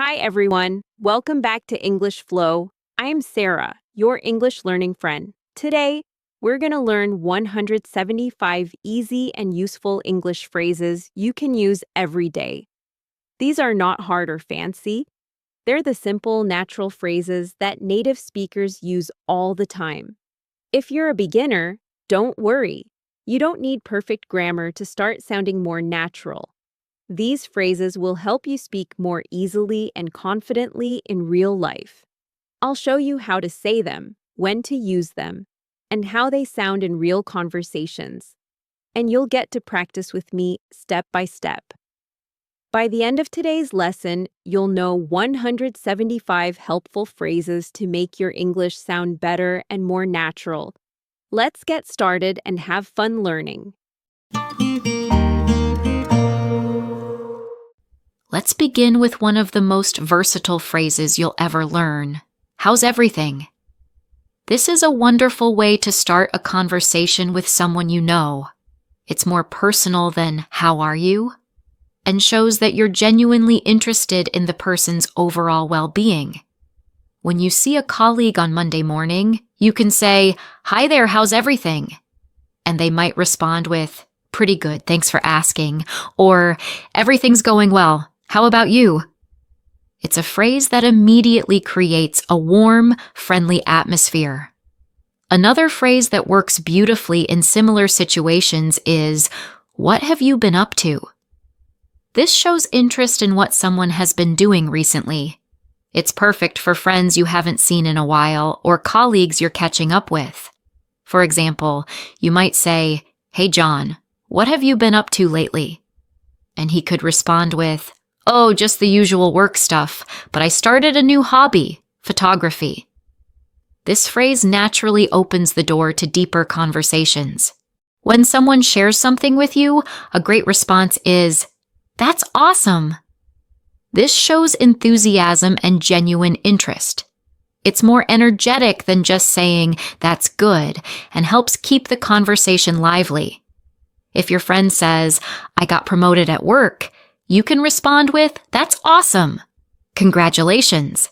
Hi, everyone. Welcome back to English Flow. I am Sarah, your English learning friend. Today, we're going to learn 175 easy and useful English phrases you can use every day. These are not hard or fancy. They're the simple, natural phrases that native speakers use all the time. If you're a beginner, don't worry. You don't need perfect grammar to start sounding more natural. These phrases will help you speak more easily and confidently in real life. I'll show you how to say them, when to use them, and how they sound in real conversations. And you'll get to practice with me step by step. By the end of today's lesson, you'll know 175 helpful phrases to make your English sound better and more natural. Let's get started and have fun learning. Let's begin with one of the most versatile phrases you'll ever learn. How's everything? This is a wonderful way to start a conversation with someone you know. It's more personal than how are you? And shows that you're genuinely interested in the person's overall well-being. When you see a colleague on Monday morning, you can say, "Hi there, how's everything?" And they might respond with, "Pretty good, thanks for asking," or "Everything's going well. How about you?" It's a phrase that immediately creates a warm, friendly atmosphere. Another phrase that works beautifully in similar situations is, "What have you been up to?" This shows interest in what someone has been doing recently. It's perfect for friends you haven't seen in a while or colleagues you're catching up with. For example, you might say, "Hey John, what have you been up to lately?" And he could respond with, "Oh, just the usual work stuff, but I started a new hobby, photography." This phrase naturally opens the door to deeper conversations. When someone shares something with you, a great response is, "That's awesome." This shows enthusiasm and genuine interest. It's more energetic than just saying, "That's good," and helps keep the conversation lively. If your friend says, "I got promoted at work," you can respond with, "That's awesome." Congratulations.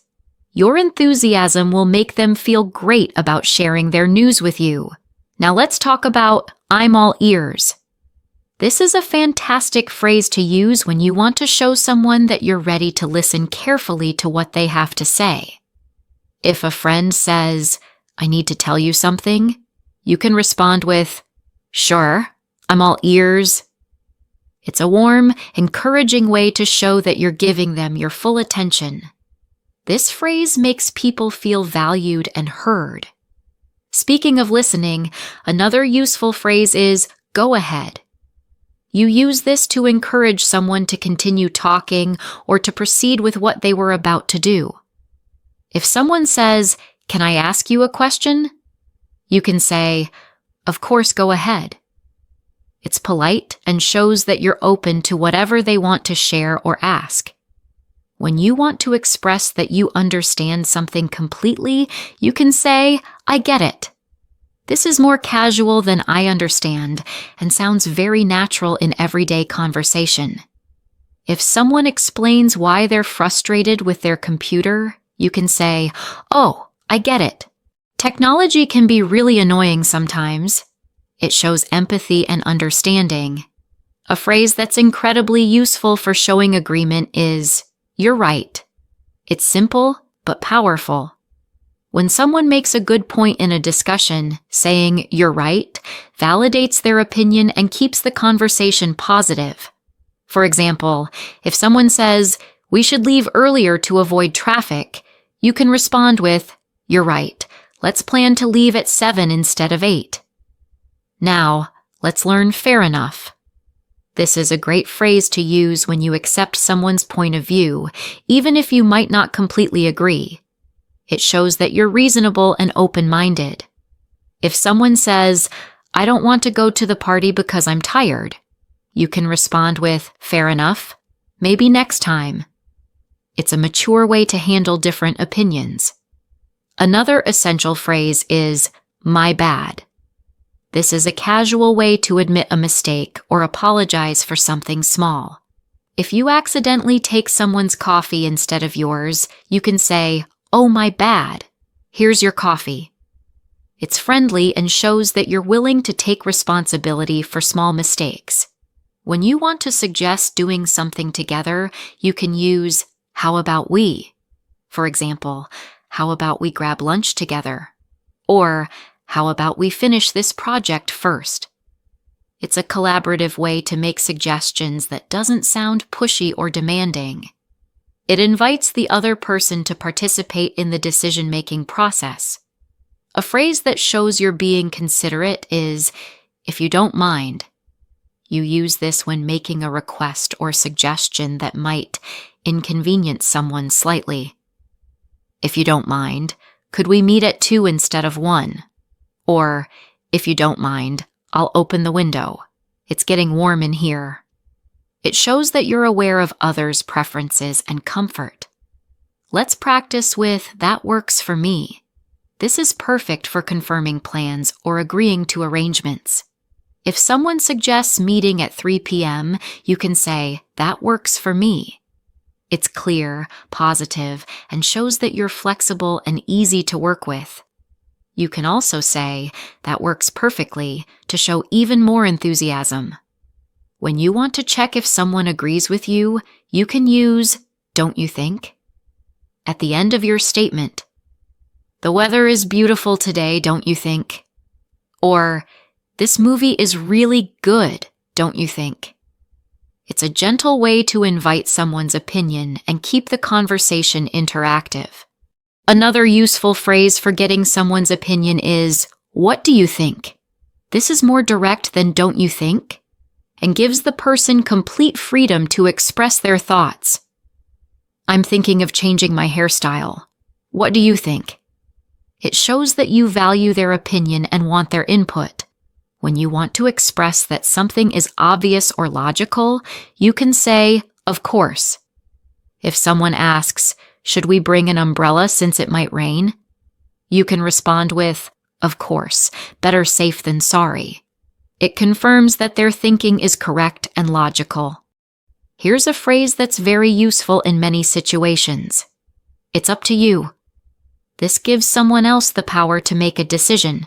Your enthusiasm will make them feel great about sharing their news with you. Now let's talk about "I'm all ears." This is a fantastic phrase to use when you want to show someone that you're ready to listen carefully to what they have to say. If a friend says, "I need to tell you something," you can respond with, "Sure, I'm all ears." It's a warm, encouraging way to show that you're giving them your full attention. This phrase makes people feel valued and heard. Speaking of listening, another useful phrase is "go ahead." You use this to encourage someone to continue talking or to proceed with what they were about to do. If someone says, "Can I ask you a question?" you can say, "Of course, go ahead." It's polite and shows that you're open to whatever they want to share or ask. When you want to express that you understand something completely, you can say, "I get it." This is more casual than "I understand" and sounds very natural in everyday conversation. If someone explains why they're frustrated with their computer, you can say, "Oh, I get it." Technology can be really annoying sometimes. It shows empathy and understanding. A phrase that's incredibly useful for showing agreement is, "You're right." It's simple, but powerful. When someone makes a good point in a discussion, saying "you're right" validates their opinion and keeps the conversation positive. For example, if someone says, "We should leave earlier to avoid traffic," you can respond with, "You're right. Let's plan to leave at 7 instead of 8. Now, let's learn "fair enough." This is a great phrase to use when you accept someone's point of view, even if you might not completely agree. It shows that you're reasonable and open-minded. If someone says, "I don't want to go to the party because I'm tired," you can respond with, "Fair enough. Maybe next time." It's a mature way to handle different opinions. Another essential phrase is, "my bad." This is a casual way to admit a mistake or apologize for something small. If you accidentally take someone's coffee instead of yours, you can say, "Oh, my bad. Here's your coffee." It's friendly and shows that you're willing to take responsibility for small mistakes. When you want to suggest doing something together, you can use, "How about we?" For example, "How about we grab lunch together?" Or, "How about we finish this project first?" It's a collaborative way to make suggestions that doesn't sound pushy or demanding. It invites the other person to participate in the decision-making process. A phrase that shows you're being considerate is, "If you don't mind." You use this when making a request or suggestion that might inconvenience someone slightly. "If you don't mind, could we meet at 2 instead of 1? Or, "If you don't mind, I'll open the window. It's getting warm in here." It shows that you're aware of others' preferences and comfort. Let's practice with "That works for me." This is perfect for confirming plans or agreeing to arrangements. If someone suggests meeting at 3 p.m., you can say, "That works for me." It's clear, positive, and shows that you're flexible and easy to work with. You can also say, "That works perfectly," to show even more enthusiasm. When you want to check if someone agrees with you, you can use, "Don't you think?" at the end of your statement. "The weather is beautiful today, don't you think?" Or, "This movie is really good, don't you think?" It's a gentle way to invite someone's opinion and keep the conversation interactive. Another useful phrase for getting someone's opinion is, "What do you think?" This is more direct than "Don't you think?" and gives the person complete freedom to express their thoughts. "I'm thinking of changing my hairstyle. What do you think?" It shows that you value their opinion and want their input. When you want to express that something is obvious or logical, you can say, "Of course." If someone asks, "Should we bring an umbrella since it might rain?" you can respond with, "Of course, better safe than sorry." It confirms that their thinking is correct and logical. Here's a phrase that's very useful in many situations. "It's up to you." This gives someone else the power to make a decision.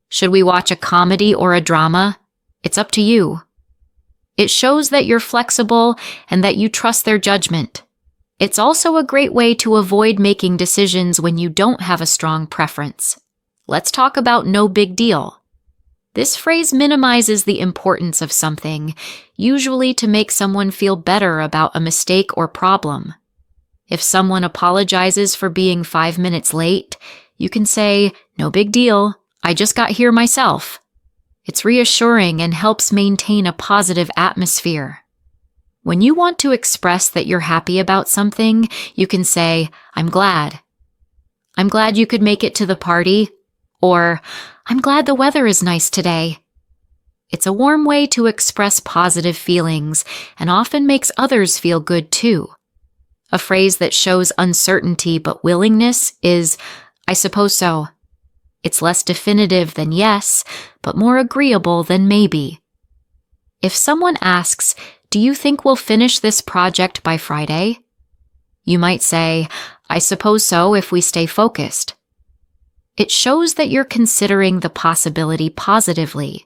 "Should we watch a comedy or a drama?" It's up to you. It shows that you're flexible and that you trust their judgment. It's also a great way to avoid making decisions when you don't have a strong preference. Let's talk about "no big deal." This phrase minimizes the importance of something, usually to make someone feel better about a mistake or problem. If someone apologizes for being 5 minutes late, you can say, "No big deal. I just got here myself." It's reassuring and helps maintain a positive atmosphere. When you want to express that you're happy about something, you can say, "I'm glad." "I'm glad you could make it to the party." Or, "I'm glad the weather is nice today." It's a warm way to express positive feelings and often makes others feel good too. A phrase that shows uncertainty but willingness is, "I suppose so." It's less definitive than yes, but more agreeable than maybe. If someone asks, "Do you think we'll finish this project by Friday?" you might say, "I suppose so if we stay focused." It shows that you're considering the possibility positively.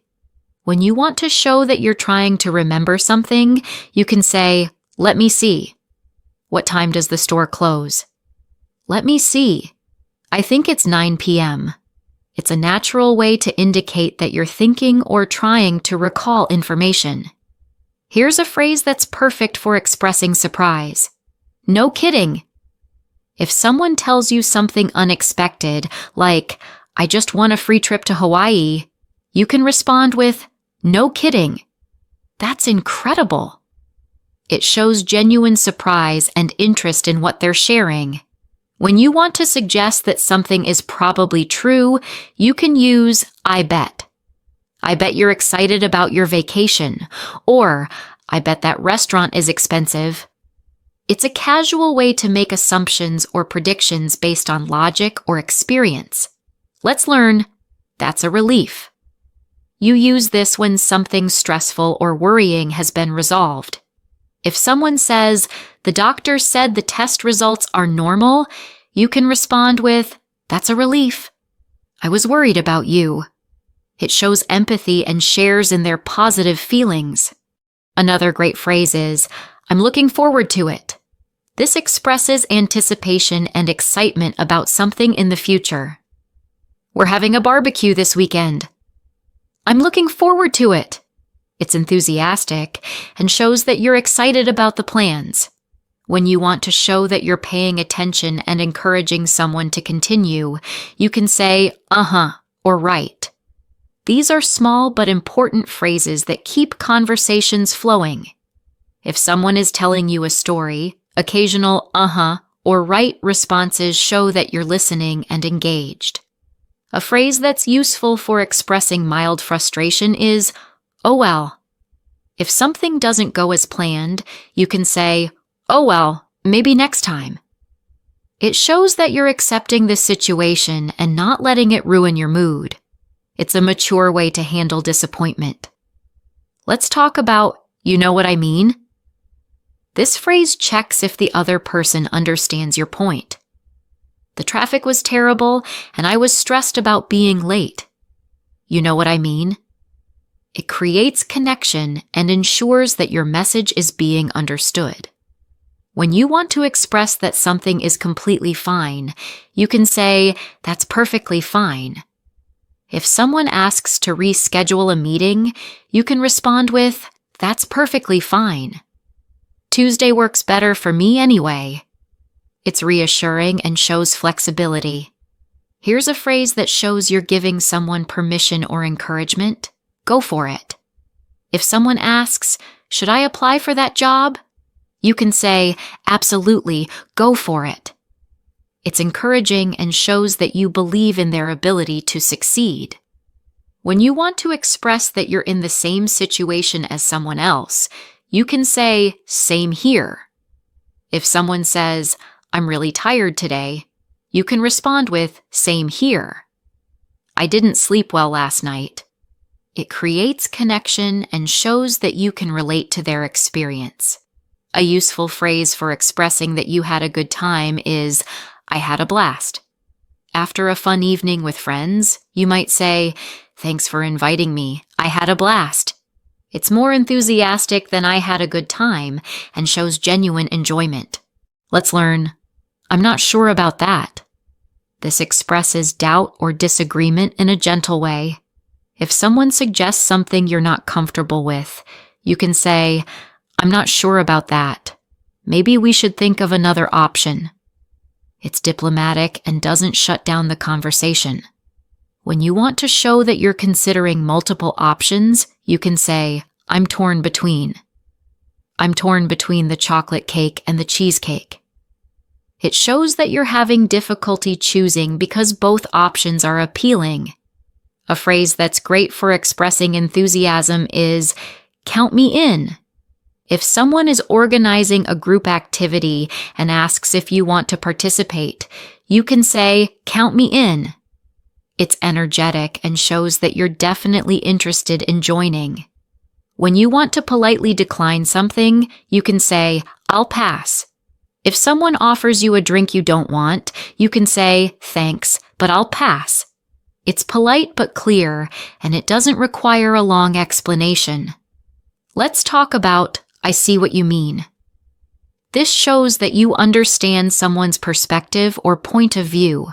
When you want to show that you're trying to remember something, you can say, "Let me see." "What time does the store close?" "Let me see. I think it's 9 p.m. It's a natural way to indicate that you're thinking or trying to recall information. Here's a phrase that's perfect for expressing surprise. "No kidding." If someone tells you something unexpected, like, "I just won a free trip to Hawaii," you can respond with, "No kidding. That's incredible." It shows genuine surprise and interest in what they're sharing. When you want to suggest that something is probably true, you can use "I bet." "I bet you're excited about your vacation," or "I bet that restaurant is expensive." It's a casual way to make assumptions or predictions based on logic or experience. Let's learn, "That's a relief." You use this when something stressful or worrying has been resolved. If someone says, "The doctor said the test results are normal," you can respond with, "That's a relief. I was worried about you." It shows empathy and shares in their positive feelings. Another great phrase is, "I'm looking forward to it." This expresses anticipation and excitement about something in the future. "We're having a barbecue this weekend." "I'm looking forward to it." It's enthusiastic and shows that you're excited about the plans. When you want to show that you're paying attention and encouraging someone to continue, you can say, "Uh-huh," or "right." These are small but important phrases that keep conversations flowing. If someone is telling you a story, occasional "uh-huh" or "right" responses show that you're listening and engaged. A phrase that's useful for expressing mild frustration is, "Oh well." If something doesn't go as planned, you can say, "Oh well, maybe next time." It shows that you're accepting the situation and not letting it ruin your mood. It's a mature way to handle disappointment. Let's talk about, "You know what I mean?" This phrase checks if the other person understands your point. "The traffic was terrible, and I was stressed about being late." You know what I mean? It creates connection and ensures that your message is being understood. When you want to express that something is completely fine, you can say, "That's perfectly fine." If someone asks to reschedule a meeting, you can respond with, "That's perfectly fine. Tuesday works better for me anyway." It's reassuring and shows flexibility. Here's a phrase that shows you're giving someone permission or encouragement. Go for it. If someone asks, "Should I apply for that job?" you can say, "Absolutely, go for it." It's encouraging and shows that you believe in their ability to succeed. When you want to express that you're in the same situation as someone else, you can say, "Same here." If someone says, "I'm really tired today," you can respond with, "Same here." "I didn't sleep well last night." It creates connection and shows that you can relate to their experience. A useful phrase for expressing that you had a good time is, "I had a blast." After a fun evening with friends, you might say, "Thanks for inviting me. I had a blast." It's more enthusiastic than "I had a good time" and shows genuine enjoyment. Let's learn, "I'm not sure about that." This expresses doubt or disagreement in a gentle way. If someone suggests something you're not comfortable with, you can say, "I'm not sure about that. Maybe we should think of another option." It's diplomatic and doesn't shut down the conversation. When you want to show that you're considering multiple options, you can say, "I'm torn between." "I'm torn between the chocolate cake and the cheesecake." It shows that you're having difficulty choosing because both options are appealing. A phrase that's great for expressing enthusiasm is, "Count me in." If someone is organizing a group activity and asks if you want to participate, you can say, "Count me in." It's energetic and shows that you're definitely interested in joining. When you want to politely decline something, you can say, "I'll pass." If someone offers you a drink you don't want, you can say, "Thanks, but I'll pass." It's polite but clear, and it doesn't require a long explanation. Let's talk about, "I see what you mean." This shows that you understand someone's perspective or point of view.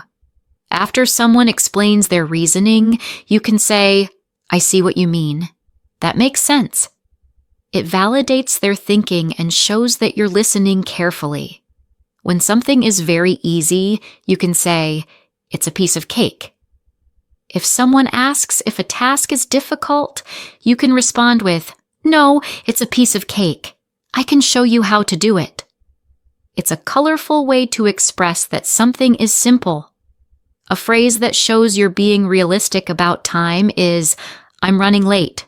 After someone explains their reasoning, you can say, "I see what you mean. That makes sense." It validates their thinking and shows that you're listening carefully. When something is very easy, you can say, "It's a piece of cake." If someone asks if a task is difficult, you can respond with, "No, it's a piece of cake. I can show you how to do it." It's a colorful way to express that something is simple. A phrase that shows you're being realistic about time is, "I'm running late."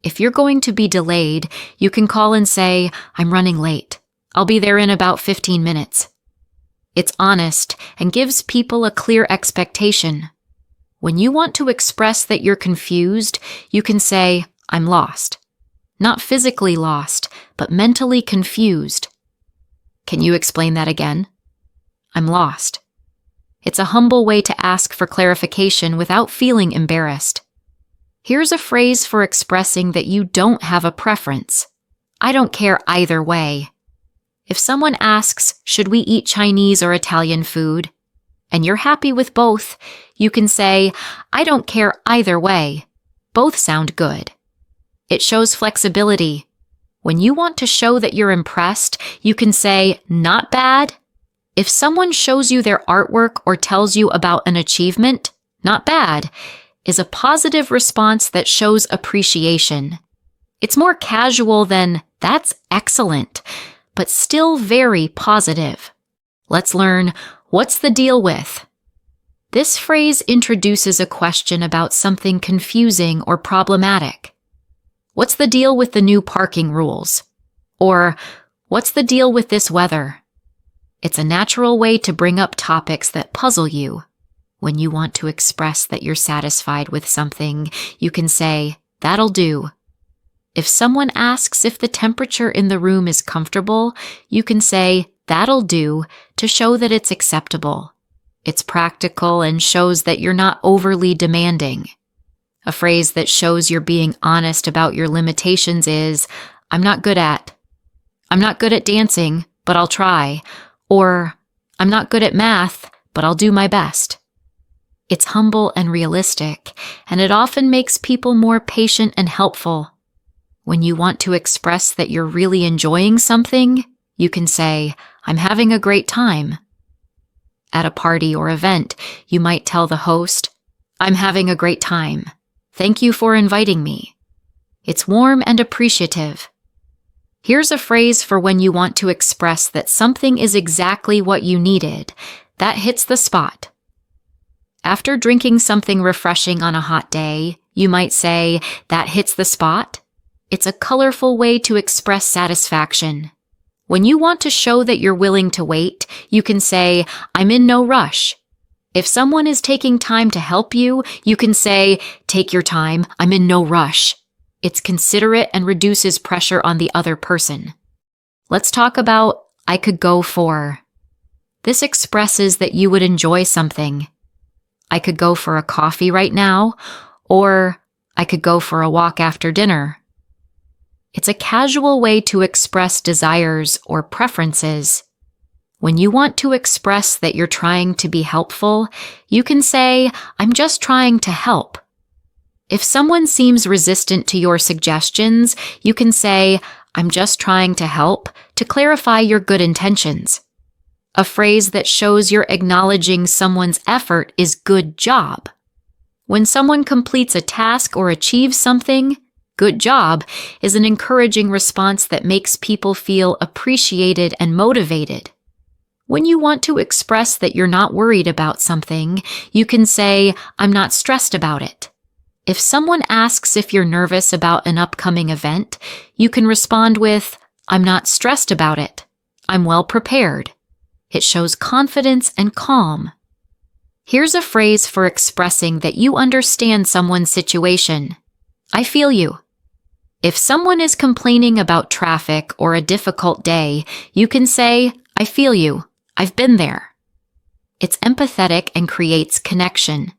If you're going to be delayed, you can call and say, "I'm running late. I'll be there in about 15 minutes. It's honest and gives people a clear expectation. When you want to express that you're confused, you can say, "I'm lost." Not physically lost, but mentally confused. Can you explain that again? I'm lost. It's a humble way to ask for clarification without feeling embarrassed. Here's a phrase for expressing that you don't have a preference. I don't care either way. If someone asks, should we eat Chinese or Italian food? And you're happy with both, you can say, I don't care either way. Both sound good. It shows flexibility. When you want to show that you're impressed, you can say, not bad. If someone shows you their artwork or tells you about an achievement, not bad, is a positive response that shows appreciation. It's more casual than, that's excellent, but still very positive. Let's learn, what's the deal with? This phrase introduces a question about something confusing or problematic. What's the deal with the new parking rules? Or, what's the deal with this weather? It's a natural way to bring up topics that puzzle you. When you want to express that you're satisfied with something, you can say, that'll do. If someone asks if the temperature in the room is comfortable, you can say, that'll do, to show that it's acceptable. It's practical and shows that you're not overly demanding. A phrase that shows you're being honest about your limitations is, I'm not good at dancing, but I'll try. Or, I'm not good at math, but I'll do my best. It's humble and realistic, and it often makes people more patient and helpful. When you want to express that you're really enjoying something, you can say, I'm having a great time. At a party or event, you might tell the host, I'm having a great time. Thank you for inviting me. It's warm and appreciative. Here's a phrase for when you want to express that something is exactly what you needed. That hits the spot. After drinking something refreshing on a hot day, you might say, that hits the spot. It's a colorful way to express satisfaction. When you want to show that you're willing to wait, you can say, I'm in no rush. If someone is taking time to help you, you can say, take your time, I'm in no rush. It's considerate and reduces pressure on the other person. Let's talk about, I could go for. This expresses that you would enjoy something. I could go for a coffee right now, or I could go for a walk after dinner. It's a casual way to express desires or preferences. When you want to express that you're trying to be helpful, you can say, I'm just trying to help. If someone seems resistant to your suggestions, you can say, I'm just trying to help, to clarify your good intentions. A phrase that shows you're acknowledging someone's effort is good job. When someone completes a task or achieves something, good job is an encouraging response that makes people feel appreciated and motivated. When you want to express that you're not worried about something, you can say, I'm not stressed about it. If someone asks if you're nervous about an upcoming event, you can respond with, I'm not stressed about it. I'm well prepared. It shows confidence and calm. Here's a phrase for expressing that you understand someone's situation. I feel you. If someone is complaining about traffic or a difficult day, you can say, I feel you. I've been there. It's empathetic and creates connection.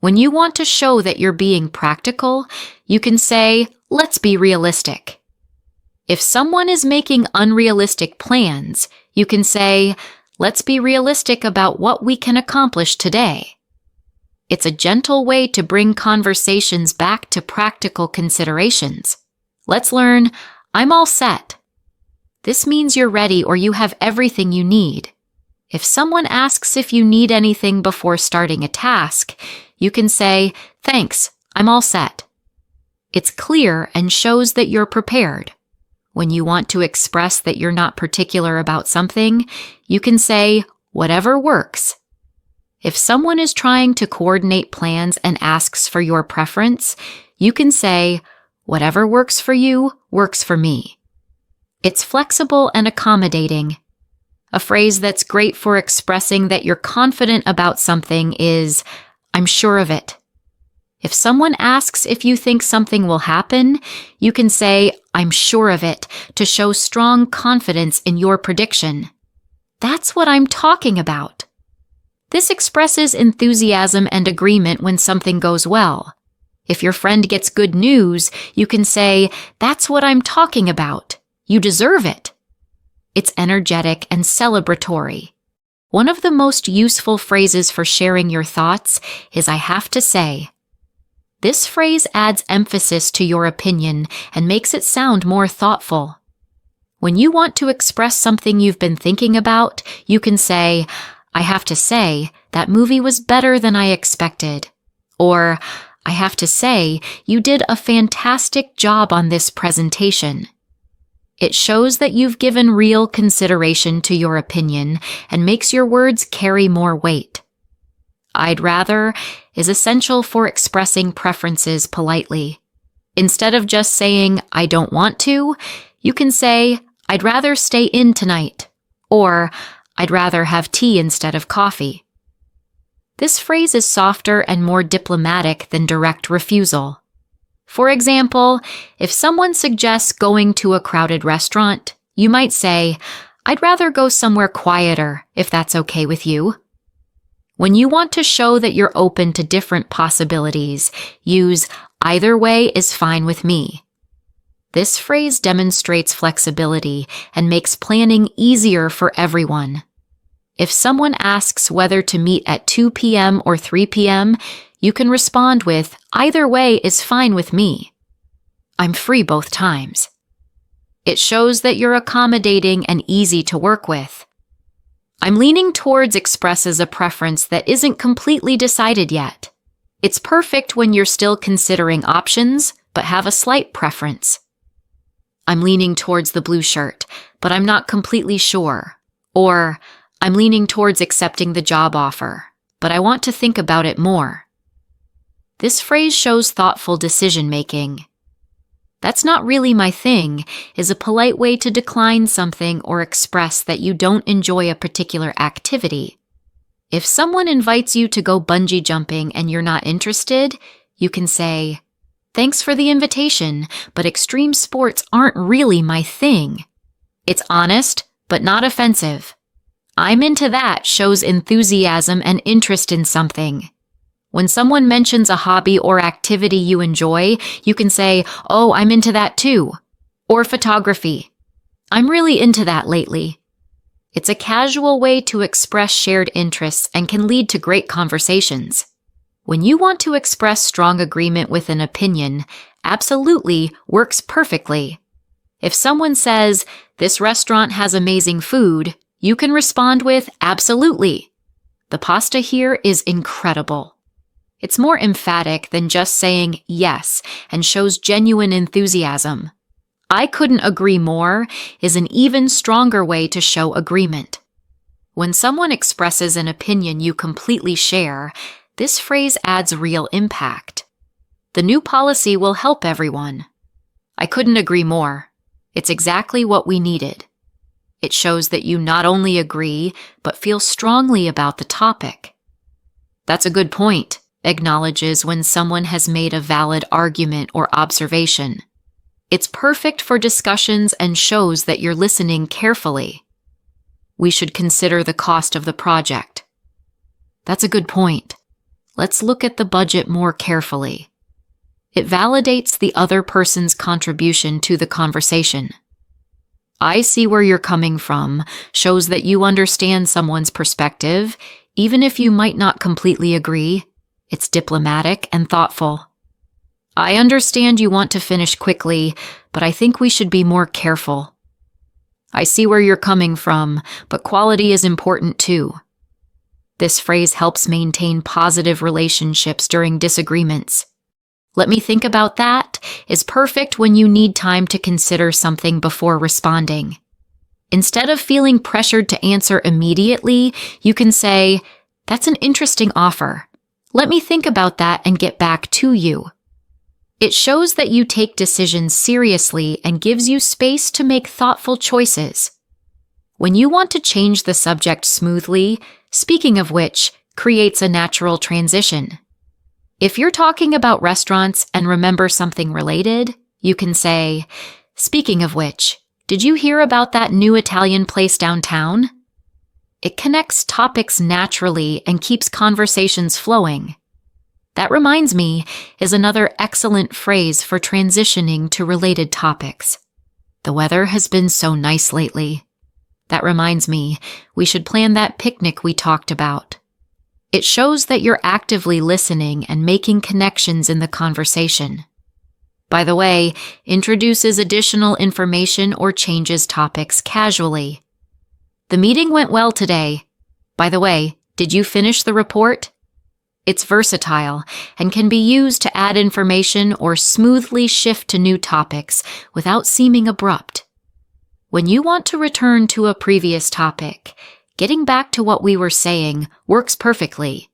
When you want to show that you're being practical, you can say, let's be realistic. If someone is making unrealistic plans, you can say, let's be realistic about what we can accomplish today. It's a gentle way to bring conversations back to practical considerations. Let's learn, I'm all set. This means you're ready or you have everything you need. If someone asks if you need anything before starting a task, you can say, thanks, I'm all set. It's clear and shows that you're prepared. When you want to express that you're not particular about something, you can say, whatever works. If someone is trying to coordinate plans and asks for your preference, you can say, whatever works for you, works for me. It's flexible and accommodating. A phrase that's great for expressing that you're confident about something is, I'm sure of it. If someone asks if you think something will happen, you can say, "I'm sure of it," to show strong confidence in your prediction. That's what I'm talking about. This expresses enthusiasm and agreement when something goes well. If your friend gets good news, you can say, "That's what I'm talking about. You deserve it." It's energetic and celebratory. One of the most useful phrases for sharing your thoughts is "I have to say." This phrase adds emphasis to your opinion and makes it sound more thoughtful. When you want to express something you've been thinking about, you can say, "I have to say, that movie was better than I expected." Or, "I have to say, you did a fantastic job on this presentation." It shows that you've given real consideration to your opinion and makes your words carry more weight. "I'd rather" is essential for expressing preferences politely. Instead of just saying, "I don't want to," you can say, "I'd rather stay in tonight," or "I'd rather have tea instead of coffee." This phrase is softer and more diplomatic than direct refusal. For example, if someone suggests going to a crowded restaurant, you might say, "I'd rather go somewhere quieter, if that's okay with you." When you want to show that you're open to different possibilities, use "either way is fine with me." This phrase demonstrates flexibility and makes planning easier for everyone. If someone asks whether to meet at 2 p.m. or 3 p.m., you can respond with "either way is fine with me. I'm free both times." It shows that you're accommodating and easy to work with. "I'm leaning towards" expresses a preference that isn't completely decided yet. It's perfect when you're still considering options, but have a slight preference. "I'm leaning towards the blue shirt, but I'm not completely sure." Or, "I'm leaning towards accepting the job offer, but I want to think about it more." This phrase shows thoughtful decision-making. "That's not really my thing" is a polite way to decline something or express that you don't enjoy a particular activity. If someone invites you to go bungee jumping and you're not interested, you can say, "Thanks for the invitation, but extreme sports aren't really my thing." It's honest, but not offensive. "I'm into that" shows enthusiasm and interest in something. When someone mentions a hobby or activity you enjoy, you can say, "Oh, I'm into that too." Or photography. "I'm really into that lately." It's a casual way to express shared interests and can lead to great conversations. When you want to express strong agreement with an opinion, "absolutely" works perfectly. If someone says, "This restaurant has amazing food," you can respond with "absolutely. The pasta here is incredible." It's more emphatic than just saying yes and shows genuine enthusiasm. "I couldn't agree more" is an even stronger way to show agreement. When someone expresses an opinion you completely share, this phrase adds real impact. The new policy will help everyone. "I couldn't agree more. It's exactly what we needed." It shows that you not only agree, but feel strongly about the topic. "That's a good point," acknowledges when someone has made a valid argument or observation. It's perfect for discussions and shows that you're listening carefully. "We should consider the cost of the project." That's a good point. Let's look at the budget more carefully. It validates the other person's contribution to the conversation. "I see where you're coming from" shows that you understand someone's perspective, even if you might not completely agree. It's diplomatic and thoughtful. "I understand you want to finish quickly, but I think we should be more careful." "I see where you're coming from, but quality is important too." This phrase helps maintain positive relationships during disagreements. "Let me think about that" is perfect when you need time to consider something before responding. Instead of feeling pressured to answer immediately, you can say, "That's an interesting offer. Let me think about that and get back to you." It shows that you take decisions seriously and gives you space to make thoughtful choices. When you want to change the subject smoothly, speaking of which, creates a natural transition. If you're talking about restaurants and remember something related, you can say, "Speaking of which, did you hear about that new Italian place downtown?" It connects topics naturally and keeps conversations flowing. "That reminds me" is another excellent phrase for transitioning to related topics. "The weather has been so nice lately. That reminds me, we should plan that picnic we talked about." It shows that you're actively listening and making connections in the conversation. By the way, introduces additional information or changes topics casually. "The meeting went well today. By the way, did you finish the report?" It's versatile and can be used to add information or smoothly shift to new topics without seeming abrupt. When you want to return to a previous topic, getting back to what we were saying works perfectly.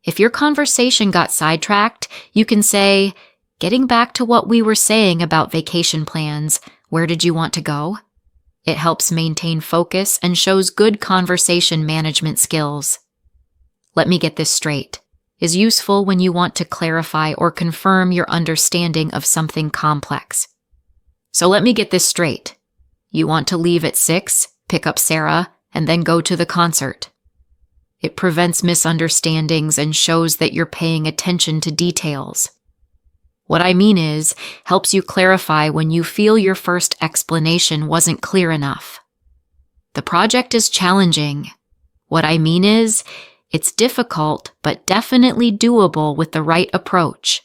If your conversation got sidetracked, you can say, "Getting back to what we were saying about vacation plans, where did you want to go?" It helps maintain focus and shows good conversation management skills. "Let me get this straight" is useful when you want to clarify or confirm your understanding of something complex. "So let me get this straight. You want to leave at 6, pick up Sarah, and then go to the concert." It prevents misunderstandings and shows that you're paying attention to details. "What I mean is" helps you clarify when you feel your first explanation wasn't clear enough. "The project is challenging. What I mean is" it's difficult but definitely doable with the right approach.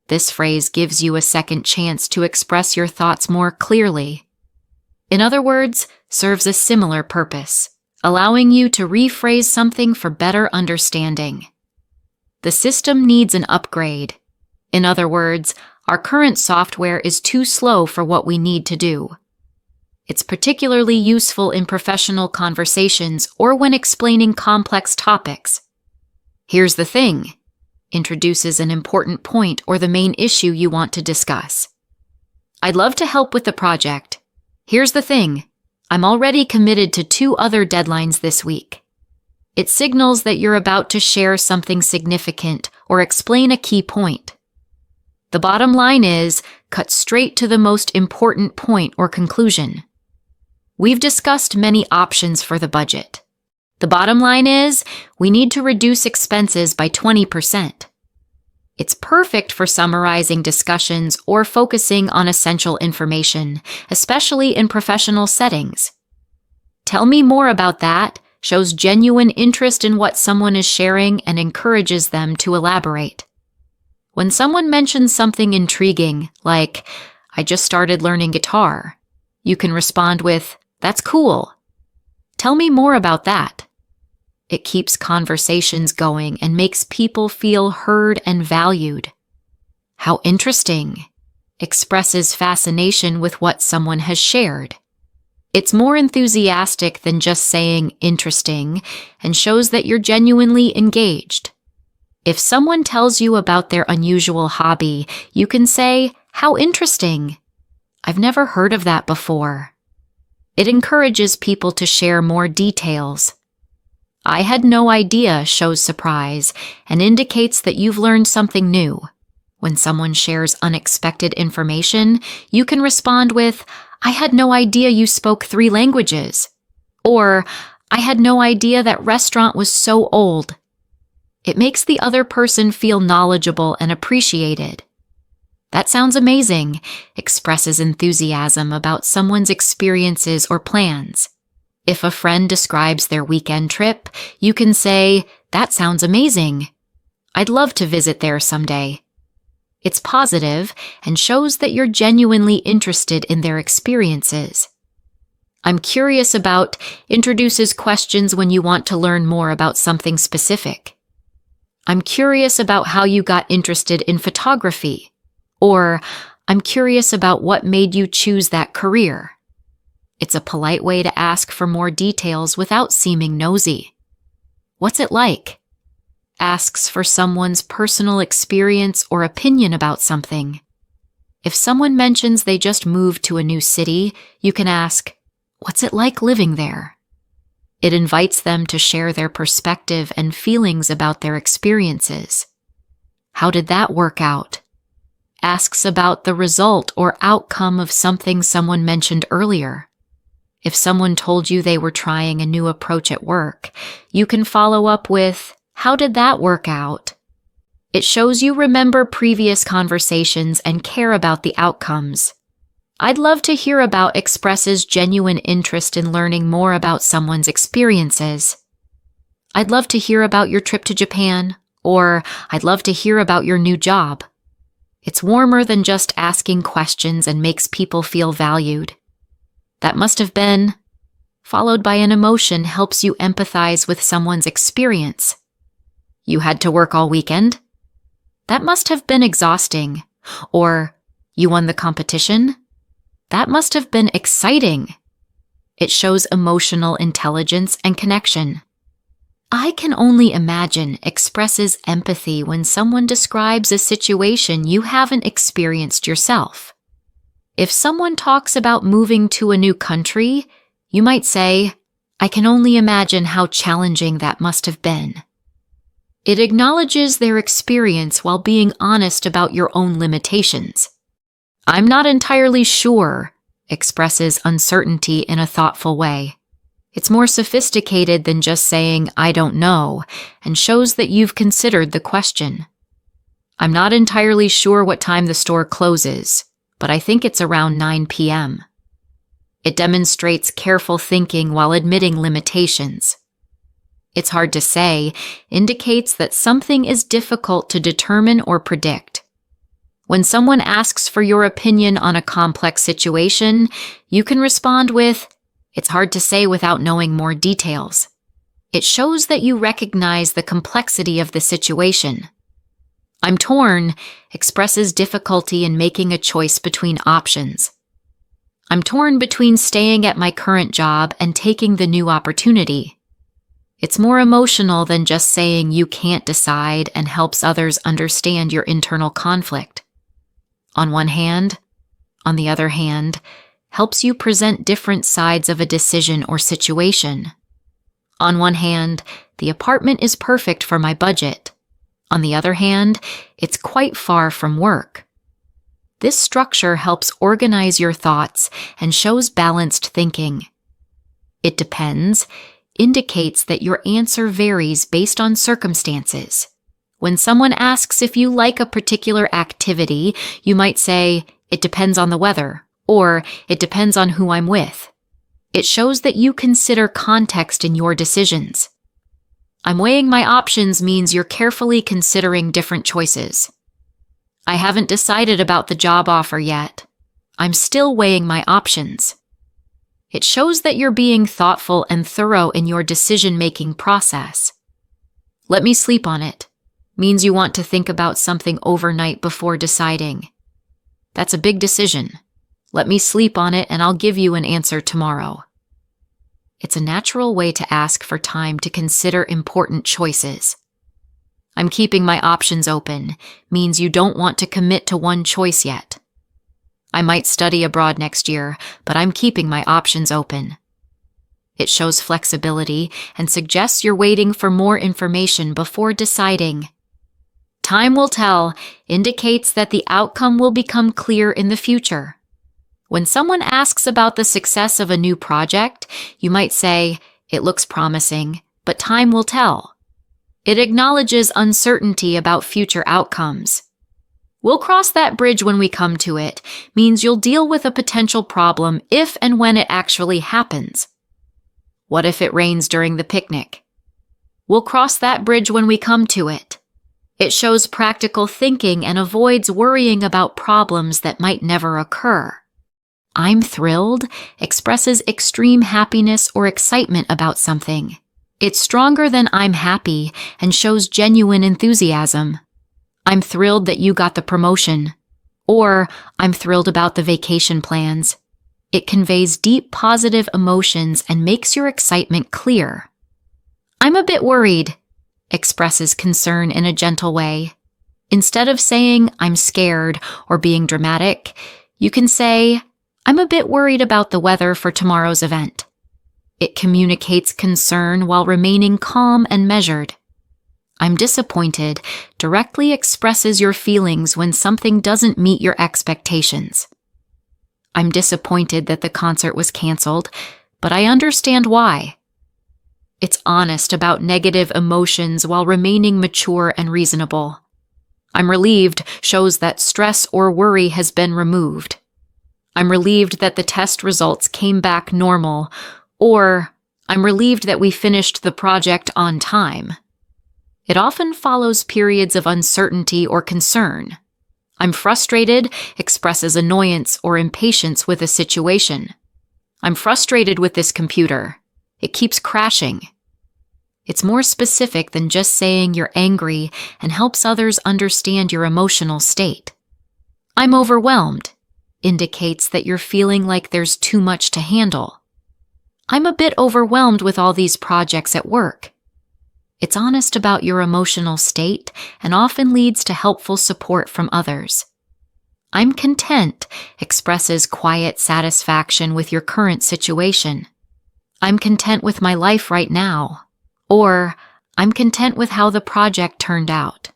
This phrase gives you a second chance to express your thoughts more clearly. In other words, serves a similar purpose, allowing you to rephrase something for better understanding. "The system needs an upgrade." In other words, our current software is too slow for what we need to do. It's particularly useful in professional conversations or when explaining complex topics. "Here's the thing" introduces an important point or the main issue you want to discuss. "I'd love to help with the project. Here's the thing, I'm already committed to 2 other deadlines this week." It signals that you're about to share something significant or explain a key point. The bottom line is, cut straight to the most important point or conclusion. We've discussed many options for the budget. The bottom line is, we need to reduce expenses by 20%. It's perfect for summarizing discussions or focusing on essential information, especially in professional settings. "Tell me more about that" shows genuine interest in what someone is sharing and encourages them to elaborate. When someone mentions something intriguing, like, "I just started learning guitar," you can respond with, "That's cool. Tell me more about that." It keeps conversations going and makes people feel heard and valued. "How interesting" expresses fascination with what someone has shared. It's more enthusiastic than just saying "interesting" and shows that you're genuinely engaged. If someone tells you about their unusual hobby, you can say, "How interesting. I've never heard of that before." It encourages people to share more details. "I had no idea" shows surprise and indicates that you've learned something new. When someone shares unexpected information, you can respond with, "I had no idea you spoke 3 languages." Or, "I had no idea that restaurant was so old." It makes the other person feel knowledgeable and appreciated. "That sounds amazing" expresses enthusiasm about someone's experiences or plans. If a friend describes their weekend trip, you can say, "That sounds amazing. I'd love to visit there someday." It's positive and shows that you're genuinely interested in their experiences. "I'm curious about" introduces questions when you want to learn more about something specific. "I'm curious about how you got interested in photography." Or, "I'm curious about what made you choose that career." It's a polite way to ask for more details without seeming nosy. "What's it like?" asks for someone's personal experience or opinion about something. If someone mentions they just moved to a new city, you can ask, "What's it like living there?" It invites them to share their perspective and feelings about their experiences. How did that work out? Asks about the result or outcome of something someone mentioned earlier. If someone told you they were trying a new approach at work, you can follow up with, "How did that work out?" It shows you remember previous conversations and care about the outcomes. I'd love to hear about expresses genuine interest in learning more about someone's experiences. I'd love to hear about your trip to Japan, or I'd love to hear about your new job. It's warmer than just asking questions and makes people feel valued. That must have been, followed by an emotion, helps you empathize with someone's experience. You had to work all weekend? That must have been exhausting. Or, you won the competition? That must have been exciting. It shows emotional intelligence and connection. I can only imagine expresses empathy when someone describes a situation you haven't experienced yourself. If someone talks about moving to a new country, you might say, "I can only imagine how challenging that must have been." It acknowledges their experience while being honest about your own limitations. "I'm not entirely sure," expresses uncertainty in a thoughtful way. It's more sophisticated than just saying, "I don't know," and shows that you've considered the question. "I'm not entirely sure what time the store closes, but I think it's around 9 p.m. It demonstrates careful thinking while admitting limitations. "It's hard to say" indicates that something is difficult to determine or predict. When someone asks for your opinion on a complex situation, you can respond with, "It's hard to say without knowing more details." It shows that you recognize the complexity of the situation. "I'm torn" expresses difficulty in making a choice between options. "I'm torn between staying at my current job and taking the new opportunity." It's more emotional than just saying you can't decide and helps others understand your internal conflict. On one hand, on the other hand, helps you present different sides of a decision or situation. On one hand, the apartment is perfect for my budget. On the other hand, it's quite far from work. This structure helps organize your thoughts and shows balanced thinking. "It depends" indicates that your answer varies based on circumstances. When someone asks if you like a particular activity, you might say, "It depends on the weather," or "It depends on who I'm with." It shows that you consider context in your decisions. "I'm weighing my options" means you're carefully considering different choices. "I haven't decided about the job offer yet. I'm still weighing my options." It shows that you're being thoughtful and thorough in your decision-making process. "Let me sleep on it" means you want to think about something overnight before deciding. "That's a big decision. Let me sleep on it and I'll give you an answer tomorrow." It's a natural way to ask for time to consider important choices. "I'm keeping my options open" means you don't want to commit to one choice yet. "I might study abroad next year, but I'm keeping my options open." It shows flexibility and suggests you're waiting for more information before deciding. "Time will tell" indicates that the outcome will become clear in the future. When someone asks about the success of a new project, you might say, "It looks promising, but time will tell." It acknowledges uncertainty about future outcomes. "We'll cross that bridge when we come to it" means you'll deal with a potential problem if and when it actually happens. "What if it rains during the picnic?" "We'll cross that bridge when we come to it." It shows practical thinking and avoids worrying about problems that might never occur. "I'm thrilled" expresses extreme happiness or excitement about something. It's stronger than "I'm happy" and shows genuine enthusiasm. "I'm thrilled that you got the promotion," or "I'm thrilled about the vacation plans." It conveys deep positive emotions and makes your excitement clear. "I'm a bit worried" expresses concern in a gentle way. Instead of saying "I'm scared" or being dramatic, you can say, "I'm a bit worried about the weather for tomorrow's event." It communicates concern while remaining calm and measured. I'm disappointed directly expresses your feelings when something doesn't meet your expectations. I'm disappointed that the concert was canceled, but I understand why. It's honest about negative emotions while remaining mature and reasonable. I'm relieved shows that stress or worry has been removed. I'm relieved that the test results came back normal, or I'm relieved that we finished the project on time. It often follows periods of uncertainty or concern. I'm frustrated expresses annoyance or impatience with a situation. I'm frustrated with this computer. It keeps crashing. It's more specific than just saying you're angry and helps others understand your emotional state. I'm overwhelmed indicates that you're feeling like there's too much to handle. I'm a bit overwhelmed with all these projects at work. It's honest about your emotional state and often leads to helpful support from others. I'm content expresses quiet satisfaction with your current situation. I'm content with my life right now. Or, I'm content with how the project turned out.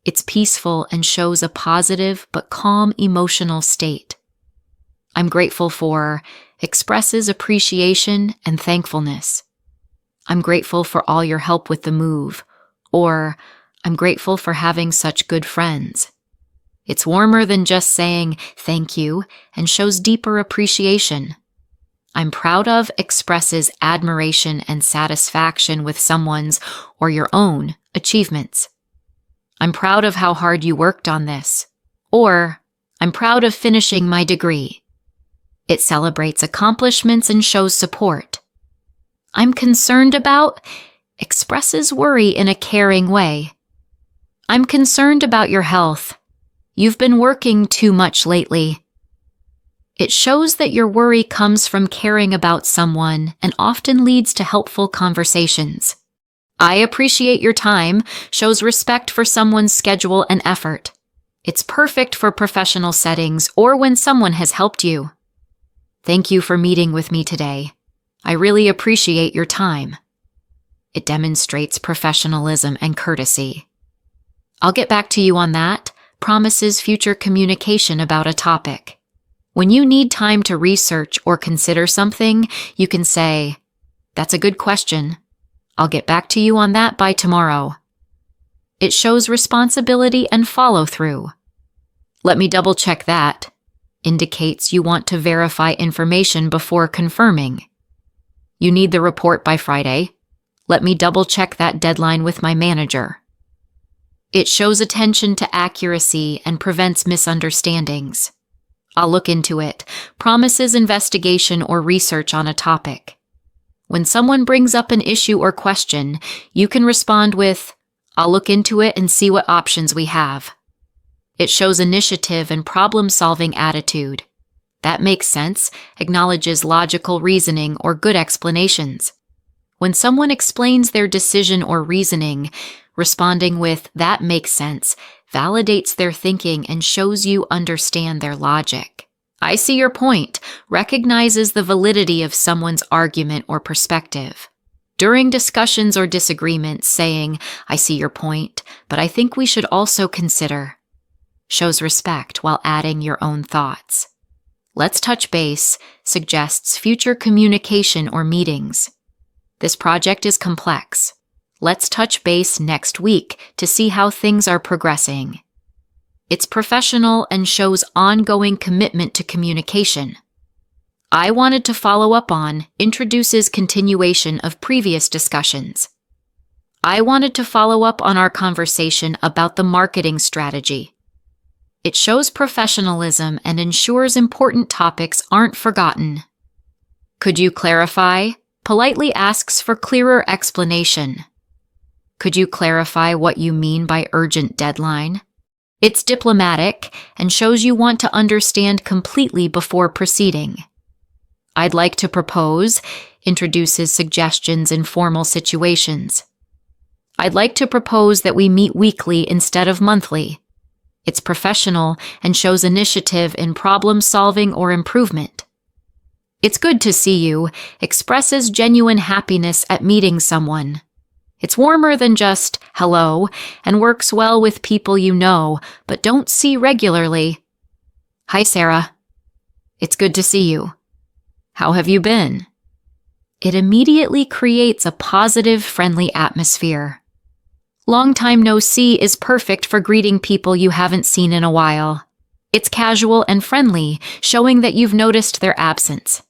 It's peaceful and shows a positive but calm emotional state. I'm grateful for expresses appreciation and thankfulness. I'm grateful for all your help with the move, or I'm grateful for having such good friends. It's warmer than just saying thank you and shows deeper appreciation. I'm proud of expresses admiration and satisfaction with someone's or your own achievements. I'm proud of how hard you worked on this, or I'm proud of finishing my degree. It celebrates accomplishments and shows support. I'm concerned about expresses worry in a caring way. I'm concerned about your health. You've been working too much lately. It shows that your worry comes from caring about someone and often leads to helpful conversations. I appreciate your time shows respect for someone's schedule and effort. It's perfect for professional settings or when someone has helped you. Thank you for meeting with me today. I really appreciate your time. It demonstrates professionalism and courtesy. I'll get back to you on that, promises future communication about a topic. When you need time to research or consider something, you can say, "That's a good question. I'll get back to you on that by tomorrow." It shows responsibility and follow-through. "Let me double-check that," indicates you want to verify information before confirming. "You need the report by Friday. Let me double-check that deadline with my manager." It shows attention to accuracy and prevents misunderstandings. "I'll look into it," promises investigation or research on a topic. When someone brings up an issue or question, you can respond with, "I'll look into it and see what options we have." It shows initiative and problem-solving attitude. That makes sense, acknowledges logical reasoning or good explanations. When someone explains their decision or reasoning, responding with, "That makes sense," validates their thinking and shows you understand their logic. "I see your point," recognizes the validity of someone's argument or perspective. During discussions or disagreements, saying, "I see your point, but I think we should also consider," shows respect while adding your own thoughts. "Let's touch base," suggests future communication or meetings. "This project is complex. Let's touch base next week to see how things are progressing." It's professional and shows ongoing commitment to communication. "I wanted to follow up on" introduces continuation of previous discussions. "I wanted to follow up on our conversation about the marketing strategy." It shows professionalism and ensures important topics aren't forgotten. "Could you clarify?" politely asks for clearer explanation. "Could you clarify what you mean by urgent deadline?" It's diplomatic and shows you want to understand completely before proceeding. "I'd like to propose" introduces suggestions in formal situations. "I'd like to propose that we meet weekly instead of monthly." It's professional and shows initiative in problem solving or improvement. "It's good to see you" expresses genuine happiness at meeting someone. It's warmer than just hello and works well with people you know but don't see regularly. Hi, Sarah. It's good to see you. How have you been? It immediately creates a positive, friendly atmosphere. Long time no see is perfect for greeting people you haven't seen in a while. It's casual and friendly, showing that you've noticed their absence.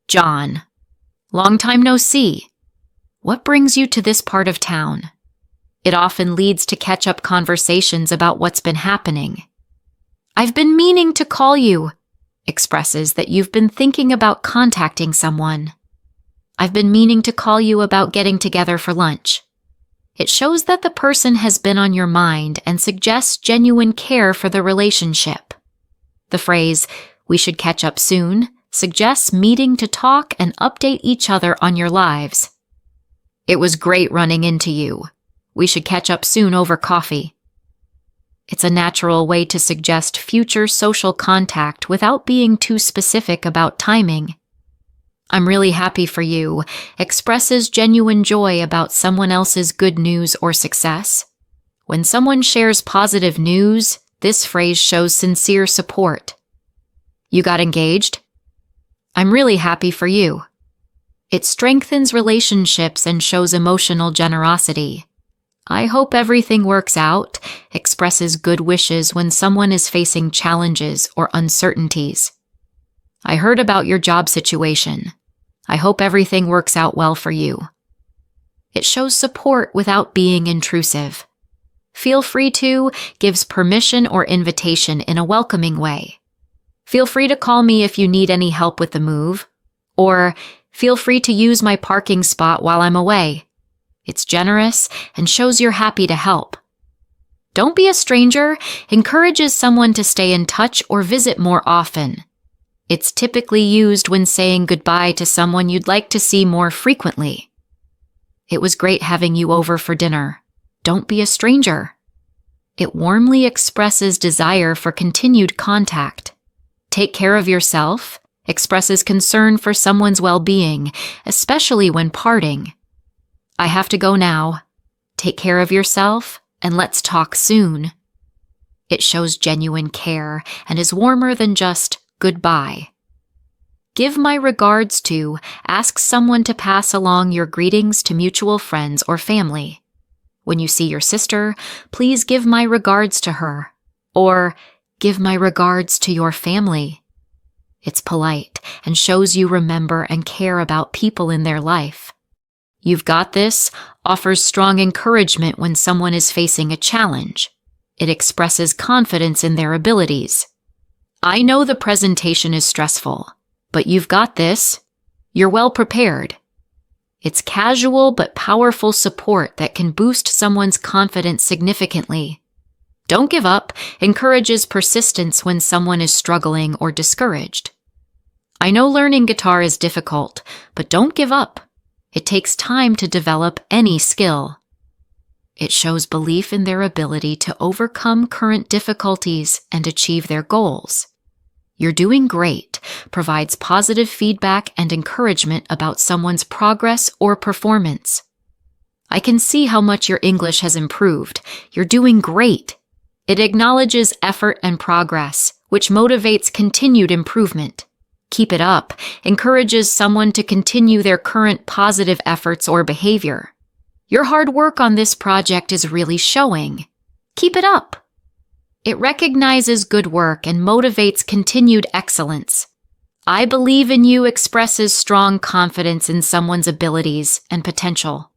John. Long time no see. What brings you to this part of town? It often leads to catch-up conversations about what's been happening. I've been meaning to call you. Expresses that you've been thinking about contacting someone. I've been meaning to call you about getting together for lunch. It shows that the person has been on your mind and suggests genuine care for the relationship. The phrase, we should catch up soon, suggests meeting to talk and update each other on your lives. It was great running into you. We should catch up soon over coffee. It's a natural way to suggest future social contact without being too specific about timing. I'm really happy for you expresses genuine joy about someone else's good news or success. When someone shares positive news, this phrase shows sincere support. You got engaged? I'm really happy for you. It strengthens relationships and shows emotional generosity. I hope everything works out, expresses good wishes when someone is facing challenges or uncertainties. I heard about your job situation. I hope everything works out well for you. It shows support without being intrusive. Feel free to gives permission or invitation in a welcoming way. Feel free to call me if you need any help with the move. Or, feel free to use my parking spot while I'm away. It's generous and shows you're happy to help. Don't be a stranger encourages someone to stay in touch or visit more often. It's typically used when saying goodbye to someone you'd like to see more frequently. It was great having you over for dinner. Don't be a stranger. It warmly expresses desire for continued contact. Take care of yourself expresses concern for someone's well-being, especially when parting. I have to go now. Take care of yourself, and let's talk soon. It shows genuine care and is warmer than just goodbye. Give my regards to ask someone to pass along your greetings to mutual friends or family. When you see your sister, please give my regards to her. Or, give my regards to your family. It's polite and shows you remember and care about people in their life. You've got this offers strong encouragement when someone is facing a challenge. It expresses confidence in their abilities. I know the presentation is stressful, but you've got this. You're well prepared. It's casual but powerful support that can boost someone's confidence significantly. Don't give up encourages persistence when someone is struggling or discouraged. I know learning guitar is difficult, but don't give up. It takes time to develop any skill. It shows belief in their ability to overcome current difficulties and achieve their goals. You're doing great provides positive feedback and encouragement about someone's progress or performance. I can see how much your English has improved. You're doing great. It acknowledges effort and progress, which motivates continued improvement. Keep it up encourages someone to continue their current positive efforts or behavior. Your hard work on this project is really showing. Keep it up. It recognizes good work and motivates continued excellence. I believe in you expresses strong confidence in someone's abilities and potential.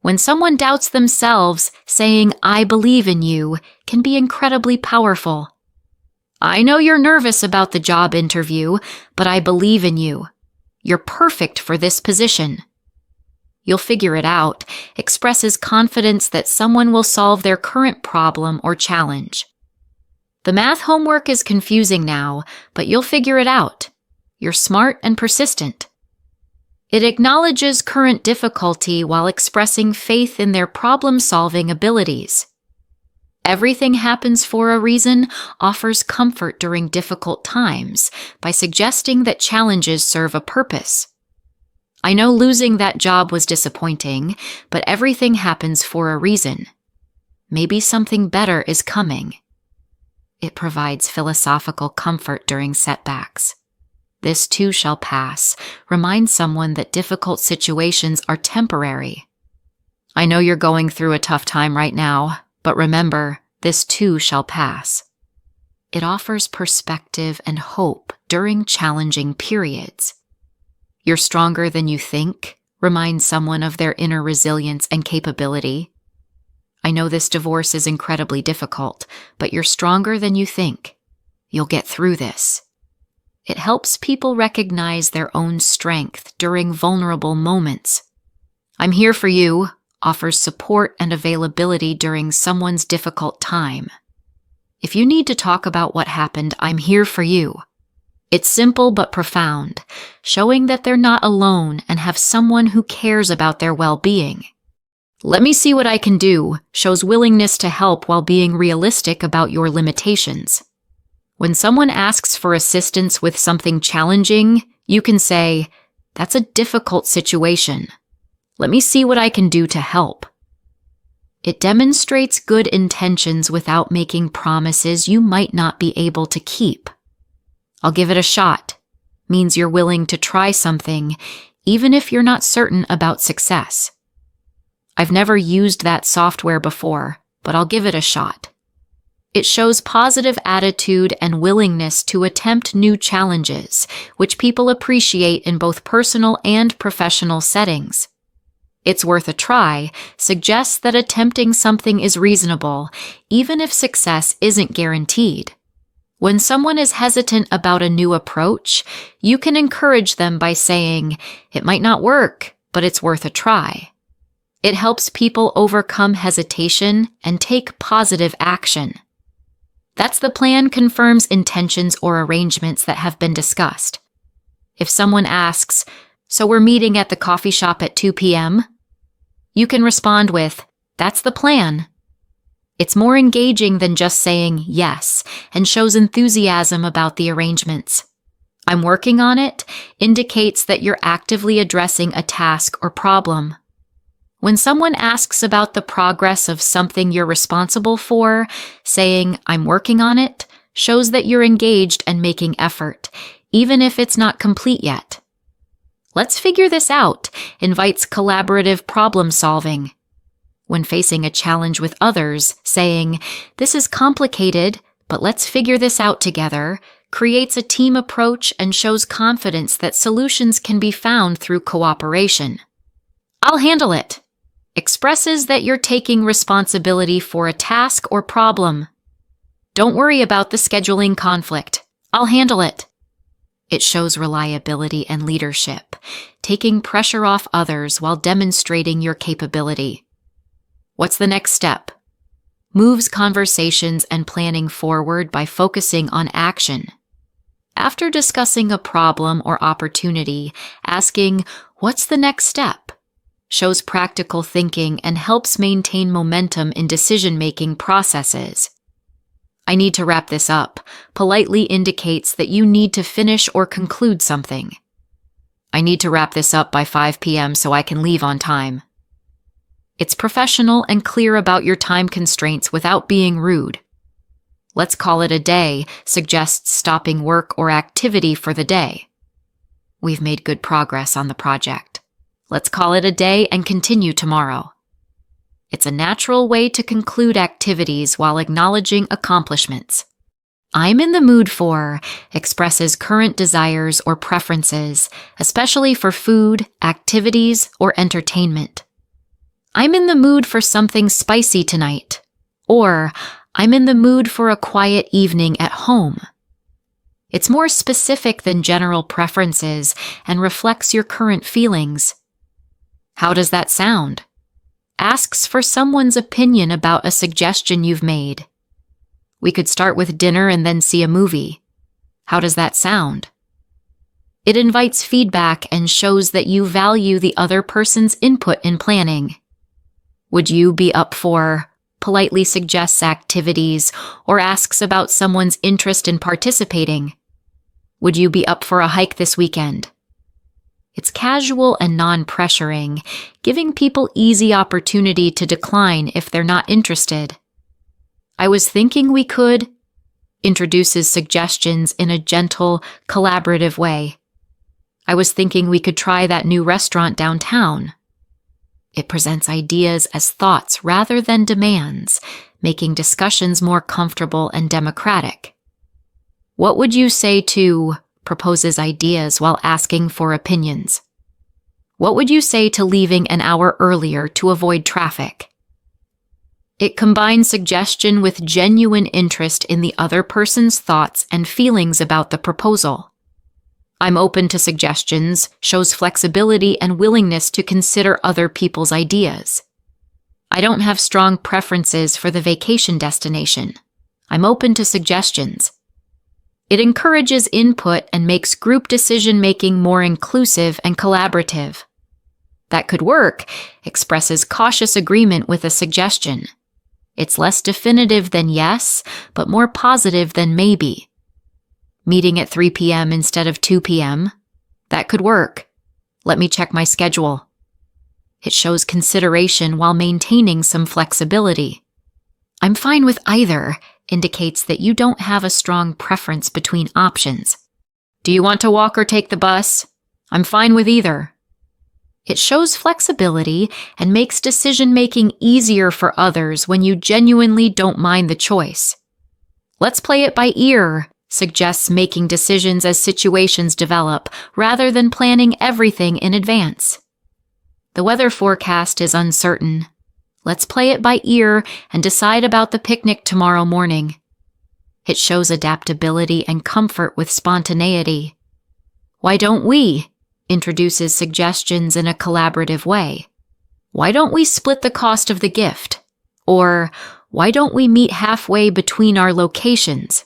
When someone doubts themselves, saying, I believe in you, can be incredibly powerful. I know you're nervous about the job interview, but I believe in you. You're perfect for this position. You'll figure it out expresses confidence that someone will solve their current problem or challenge. The math homework is confusing now, but you'll figure it out. You're smart and persistent. It acknowledges current difficulty while expressing faith in their problem-solving abilities. Everything happens for a reason offers comfort during difficult times by suggesting that challenges serve a purpose. I know losing that job was disappointing, but everything happens for a reason. Maybe something better is coming. It provides philosophical comfort during setbacks. This too shall pass. Remind someone that difficult situations are temporary. I know you're going through a tough time right now, but remember, this too shall pass. It offers perspective and hope during challenging periods. You're stronger than you think. Remind someone of their inner resilience and capability. I know this divorce is incredibly difficult, but you're stronger than you think. You'll get through this. It helps people recognize their own strength during vulnerable moments. I'm here for you offers support and availability during someone's difficult time. If you need to talk about what happened, I'm here for you. It's simple but profound, showing that they're not alone and have someone who cares about their well-being. Let me see what I can do shows willingness to help while being realistic about your limitations. When someone asks for assistance with something challenging, you can say, "That's a difficult situation. Let me see what I can do to help." It demonstrates good intentions without making promises you might not be able to keep. "I'll give it a shot" means you're willing to try something, even if you're not certain about success. "I've never used that software before, but I'll give it a shot." It shows positive attitude and willingness to attempt new challenges, which people appreciate in both personal and professional settings. "It's worth a try" suggests that attempting something is reasonable, even if success isn't guaranteed. When someone is hesitant about a new approach, you can encourage them by saying, "It might not work, but it's worth a try." It helps people overcome hesitation and take positive action. "That's the plan" confirms intentions or arrangements that have been discussed. If someone asks, "So we're meeting at the coffee shop at 2 p.m.?" you can respond with, "That's the plan." It's more engaging than just saying yes and shows enthusiasm about the arrangements. "I'm working on it" indicates that you're actively addressing a task or problem. When someone asks about the progress of something you're responsible for, saying, "I'm working on it" shows that you're engaged and making effort, even if it's not complete yet. "Let's figure this out" invites collaborative problem solving. When facing a challenge with others, saying, "This is complicated, but let's figure this out together," creates a team approach and shows confidence that solutions can be found through cooperation. "I'll handle it" expresses that you're taking responsibility for a task or problem. "Don't worry about the scheduling conflict. I'll handle it." It shows reliability and leadership, taking pressure off others while demonstrating your capability. What's the next step? Moves conversations and planning forward by focusing on action. After discussing a problem or opportunity, asking, "What's the next step?" shows practical thinking and helps maintain momentum in decision-making processes. "I need to wrap this up" politely indicates that you need to finish or conclude something. "I need to wrap this up by 5 p.m. so I can leave on time." It's professional and clear about your time constraints without being rude. "Let's call it a day" suggests stopping work or activity for the day. "We've made good progress on the project. Let's call it a day and continue tomorrow." It's a natural way to conclude activities while acknowledging accomplishments. "I'm in the mood for" expresses current desires or preferences, especially for food, activities, or entertainment. "I'm in the mood for something spicy tonight," or "I'm in the mood for a quiet evening at home." It's more specific than general preferences and reflects your current feelings. "How does that sound?" asks for someone's opinion about a suggestion you've made. "We could start with dinner and then see a movie. How does that sound?" It invites feedback and shows that you value the other person's input in planning. "Would you be up for" politely suggests activities or asks about someone's interest in participating. "Would you be up for a hike this weekend?" It's casual and non-pressuring, giving people easy opportunity to decline if they're not interested. I was thinking we could introduces suggestions in a gentle, collaborative way. I was thinking we could try that new restaurant downtown. It presents ideas as thoughts rather than demands, making discussions more comfortable and democratic. What would you say to proposes ideas while asking for opinions? What would you say to leaving an hour earlier to avoid traffic? It combines suggestion with genuine interest in the other person's thoughts and feelings about the proposal. I'm open to suggestions shows flexibility and willingness to consider other people's ideas. I don't have strong preferences for the vacation destination. I'm open to suggestions. It encourages input and makes group decision-making more inclusive and collaborative. That could work, expresses cautious agreement with a suggestion. It's less definitive than yes, but more positive than maybe. Meeting at 3 p.m. instead of 2 p.m. That could work. Let me check my schedule. It shows consideration while maintaining some flexibility. I'm fine with either, indicates that you don't have a strong preference between options. Do you want to walk or take the bus? I'm fine with either. It shows flexibility and makes decision-making easier for others when you genuinely don't mind the choice. Let's play it by ear, suggests making decisions as situations develop rather than planning everything in advance. The weather forecast is uncertain. Let's play it by ear and decide about the picnic tomorrow morning. It shows adaptability and comfort with spontaneity. Why don't we? Introduces suggestions in a collaborative way. Why don't we split the cost of the gift? Or, why don't we meet halfway between our locations?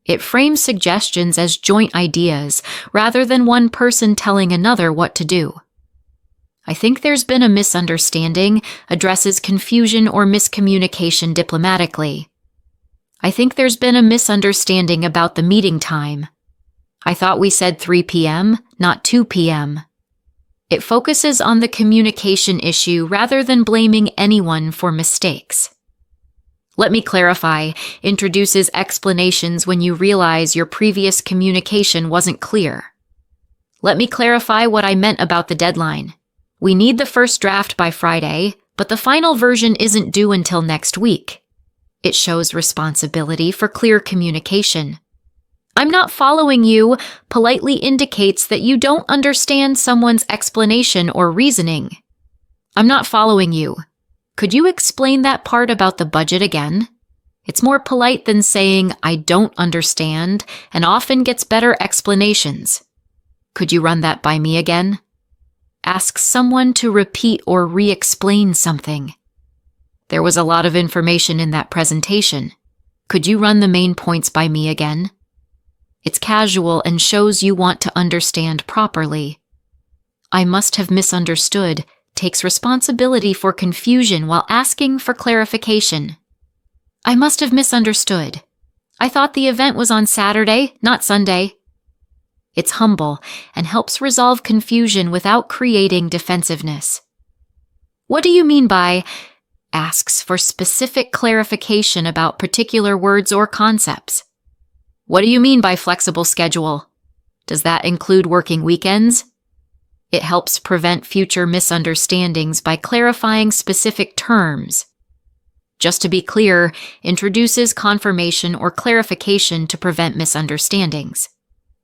It frames suggestions as joint ideas rather than one person telling another what to do. I think there's been a misunderstanding, addresses confusion or miscommunication diplomatically. I think there's been a misunderstanding about the meeting time. I thought we said 3 p.m., not 2 p.m. It focuses on the communication issue rather than blaming anyone for mistakes. Let me clarify, introduces explanations when you realize your previous communication wasn't clear. Let me clarify what I meant about the deadline. We need the first draft by Friday, but the final version isn't due until next week. It shows responsibility for clear communication. I'm not following you politely indicates that you don't understand someone's explanation or reasoning. I'm not following you. Could you explain that part about the budget again? It's more polite than saying, I don't understand, and often gets better explanations. Could you run that by me again? Ask someone to repeat or re-explain something. There was a lot of information in that presentation. Could you run the main points by me again? It's casual and shows you want to understand properly. I must have misunderstood, takes responsibility for confusion while asking for clarification. I must have misunderstood. I thought the event was on Saturday, not Sunday. It's humble and helps resolve confusion without creating defensiveness. What do you mean by asks for specific clarification about particular words or concepts? What do you mean by flexible schedule? Does that include working weekends? It helps prevent future misunderstandings by clarifying specific terms. Just to be clear, introduces confirmation or clarification to prevent misunderstandings.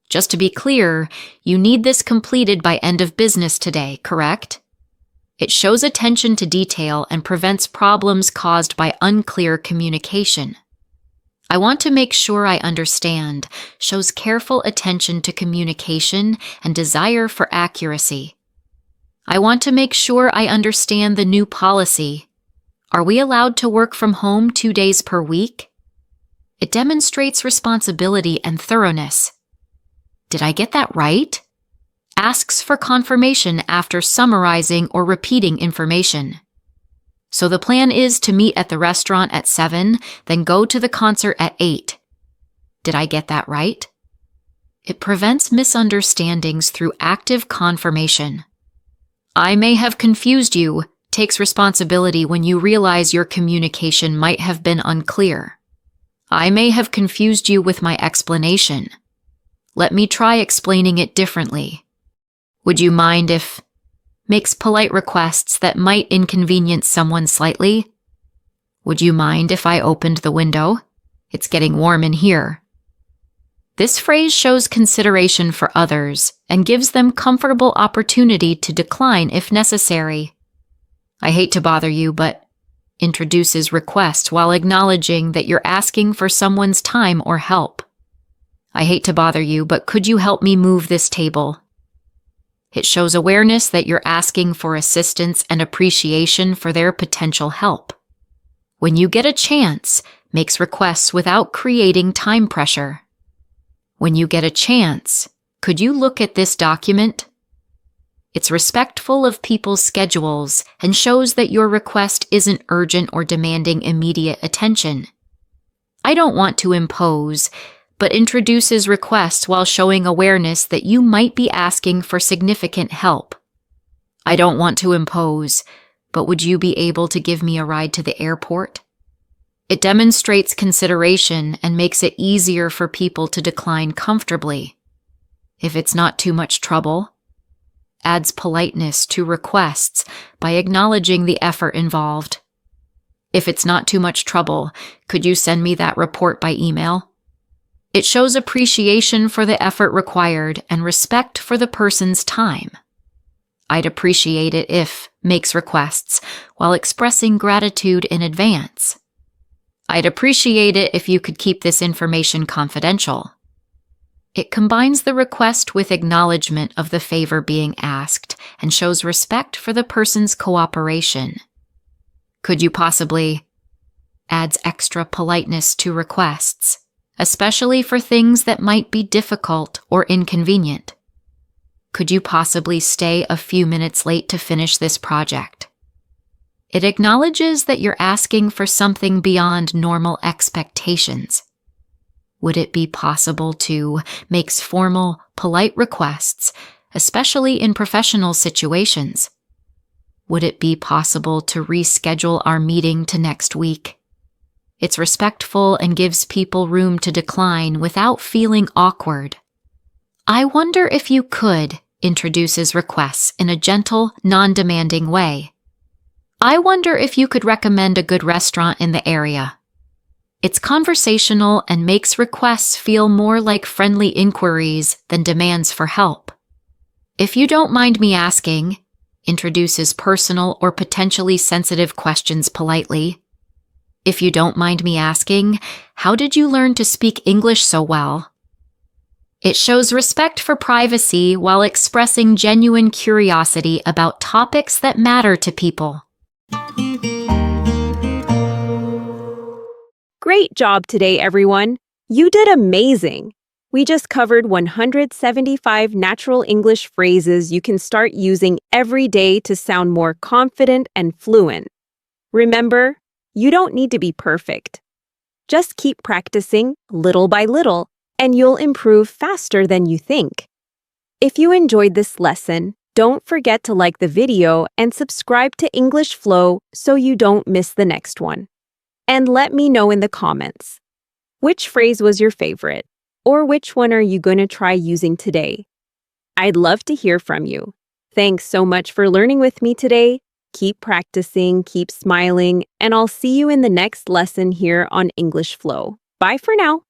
Just to be clear, you need this completed by end of business today, correct? It shows attention to detail and prevents problems caused by unclear communication. I want to make sure I understand, shows careful attention to communication and desire for accuracy. I want to make sure I understand the new policy. Are we allowed to work from home 2 days per week? It demonstrates responsibility and thoroughness. Did I get that right? Asks for confirmation after summarizing or repeating information. So the plan is to meet at the restaurant at 7, then go to the concert at 8. Did I get that right? It prevents misunderstandings through active confirmation. I may have confused you takes responsibility when you realize your communication might have been unclear. I may have confused you with my explanation. Let me try explaining it differently. Would you mind if makes polite requests that might inconvenience someone slightly? Would you mind if I opened the window? It's getting warm in here. This phrase shows consideration for others and gives them comfortable opportunity to decline if necessary. I hate to bother you, but introduces request while acknowledging that you're asking for someone's time or help. I hate to bother you, but could you help me move this table? It shows awareness that you're asking for assistance and appreciation for their potential help. When you get a chance, makes requests without creating time pressure. When you get a chance, could you look at this document? It's respectful of people's schedules and shows that your request isn't urgent or demanding immediate attention. I don't want to impose, but introduces requests while showing awareness that you might be asking for significant help. I don't want to impose, but would you be able to give me a ride to the airport? It demonstrates consideration and makes it easier for people to decline comfortably. If it's not too much trouble, adds politeness to requests by acknowledging the effort involved. If it's not too much trouble, could you send me that report by email? It shows appreciation for the effort required and respect for the person's time. I'd appreciate it if makes requests while expressing gratitude in advance. I'd appreciate it if you could keep this information confidential. It combines the request with acknowledgement of the favor being asked and shows respect for the person's cooperation. Could you possibly adds extra politeness to requests, especially for things that might be difficult or inconvenient. Could you possibly stay a few minutes late to finish this project? It acknowledges that you're asking for something beyond normal expectations. Would it be possible to makes formal, polite requests, especially in professional situations? Would it be possible to reschedule our meeting to next week? It's respectful and gives people room to decline without feeling awkward. I wonder if you could introduces requests in a gentle, non-demanding way. I wonder if you could recommend a good restaurant in the area. It's conversational and makes requests feel more like friendly inquiries than demands for help. If you don't mind me asking, introduces personal or potentially sensitive questions politely. If you don't mind me asking, how did you learn to speak English so well? It shows respect for privacy while expressing genuine curiosity about topics that matter to people. Great job today, everyone! You did amazing! We just covered 175 natural English phrases you can start using every day to sound more confident and fluent. Remember, you don't need to be perfect. Just keep practicing little by little, and you'll improve faster than you think. If you enjoyed this lesson, don't forget to like the video and subscribe to English Flow so you don't miss the next one. And let me know in the comments, which phrase was your favorite, or which one are you going to try using today? I'd love to hear from you. Thanks so much for learning with me today. Keep practicing, keep smiling, and I'll see you in the next lesson here on English Flow. Bye for now.